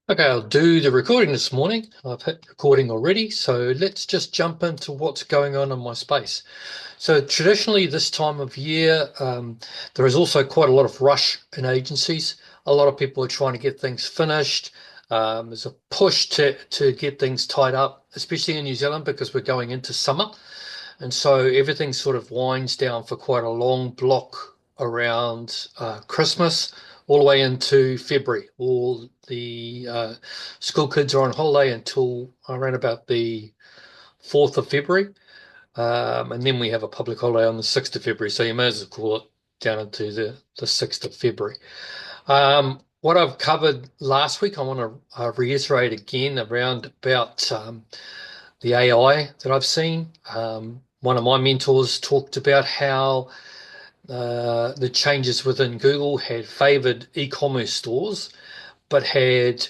Okay, I'll do the recording this morning. I've hit recording already, so let's just jump into what's going on in my space. So traditionally, this time of year, there is also quite a lot of rush in agencies. A lot of people are trying to get things finished. There's a push to get things tied up, especially in New Zealand because we're going into summer, and so everything sort of winds down for quite a long block around Christmas, all the way into February. All the school kids are on holiday until around about the 4th of February. And then we have a public holiday on the 6th of February. So you may as well call it down into the 6th of February. What I've covered last week, I want to reiterate again around about the AI that I've seen. One of my mentors talked about how the changes within Google had favored e-commerce stores, but had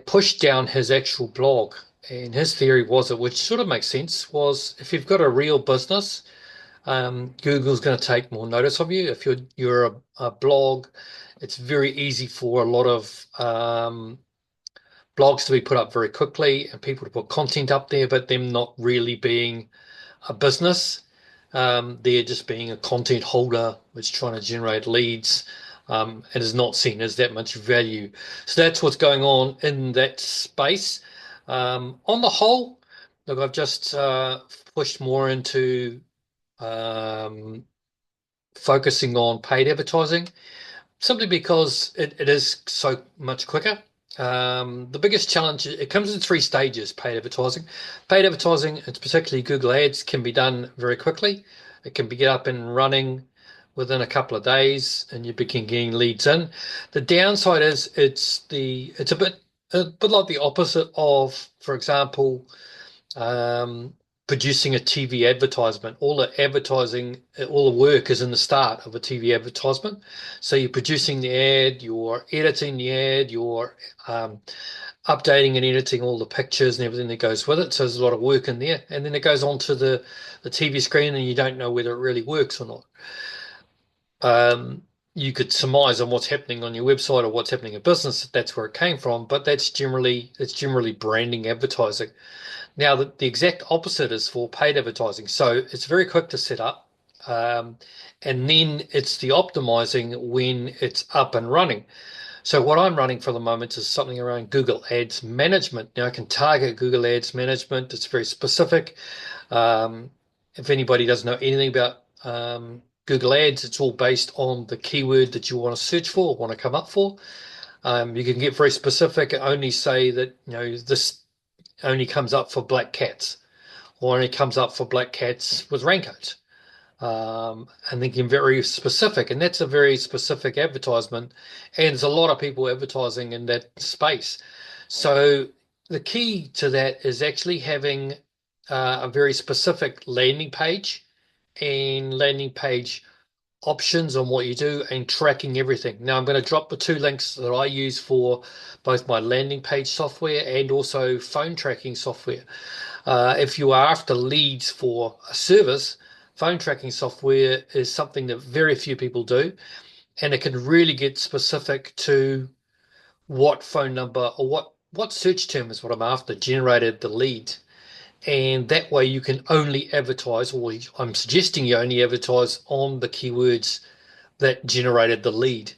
pushed down his actual blog. And his theory was it, which sort of makes sense, was if you've got a real business, Google's going to take more notice of you. If you're a blog, it's very easy for a lot of blogs to be put up very quickly and people to put content up there, but them not really being a business. They're just being a content holder which trying to generate leads, and is not seen as that much value. So that's what's going on in that space. On the whole, look, I've just pushed more into um, focusing on paid advertising simply because it is so much quicker. The biggest challenge, it comes in three stages, paid advertising. Paid advertising, it's particularly Google Ads, can be done very quickly. It can be get up and running within a couple of days and you begin getting leads in. The downside is it's a bit like the opposite of, for example, um, producing a TV advertisement. All the advertising, all the work is in the start of a TV advertisement. So you're producing the ad, you're editing the ad, you're updating and editing all the pictures and everything that goes with it. So there's a lot of work in there. And then it goes onto the TV screen and you don't know whether it really works or not. Um, you could surmise on what's happening on your website or what's happening in business, that's where it came from, but it's generally branding advertising. Now, the exact opposite is for paid advertising. So it's very quick to set up. Um, and then it's the optimizing when it's up and running. So what I'm running for the moment is something around Google Ads Management. Now I can target Google Ads Management. It's very specific. Um, if anybody doesn't know anything about Google Ads, it's all based on the keyword that you want to search for, or want to come up for. You can get very specific and only say that, this only comes up for black cats, or only comes up for black cats with raincoats. And they can be very specific, and that's a very specific advertisement. And there's a lot of people advertising in that space. So the key to that is actually having a very specific landing page and landing page options on what you do and tracking everything. Now, I'm going to drop the two links that I use for both my landing page software and also phone tracking software. If you are after leads for a service, phone tracking software is something that very few people do, and it can really get specific to what phone number or what search term is what I'm after generated the lead. And that way you can only advertise, or I'm suggesting you only advertise on the keywords that generated the lead.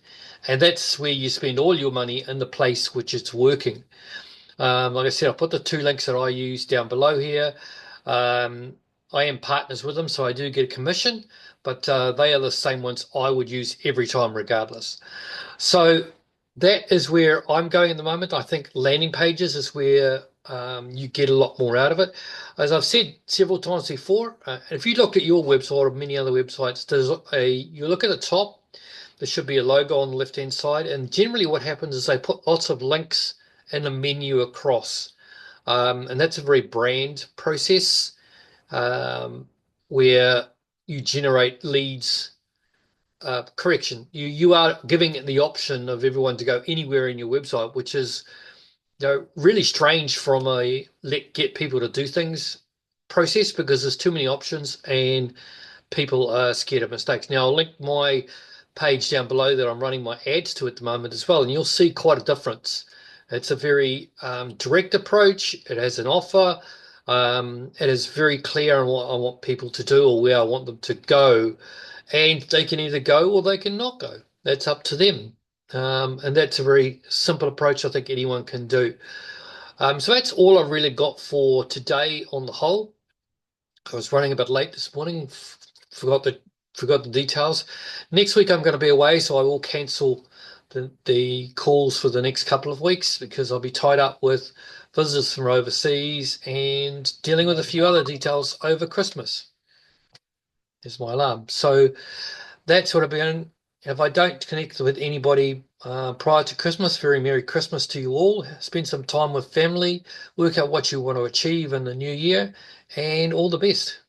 And that's where you spend all your money in the place which it's working. Like I said, I'll put the two links that I use down below here. Um, I am partners with them, so I do get a commission, but they are the same ones I would use every time, regardless. So that is where I'm going at the moment. I think landing pages is where you get a lot more out of it. As I've said several times before, if you look at your website or many other websites, you look at the top, there should be a logo on the left-hand side, and generally what happens is they put lots of links in the menu across. And that's a very brand process, where you generate leads. Correction, you are giving it the option of everyone to go anywhere in your website, which is, really strange from a get people to do things process, because there's too many options and people are scared of mistakes. Now, I'll link my page down below that I'm running my ads to at the moment as well, and you'll see quite a difference. It's a very direct approach. It has an offer. It is very clear on what I want people to do or where I want them to go, and they can either go or they can not go. That's up to them. And that's a very simple approach I think anyone can do. So that's all I've really got for today on the whole. I was running a bit late this morning, forgot the details. Next week I'm going to be away, so I will cancel the calls for the next couple of weeks because I'll be tied up with visitors from overseas and dealing with a few other details over Christmas. There's my alarm. So that's what I've been. If I don't connect with anybody prior to Christmas, very Merry Christmas to you all. Spend some time with family, work out what you want to achieve in the new year, and all the best.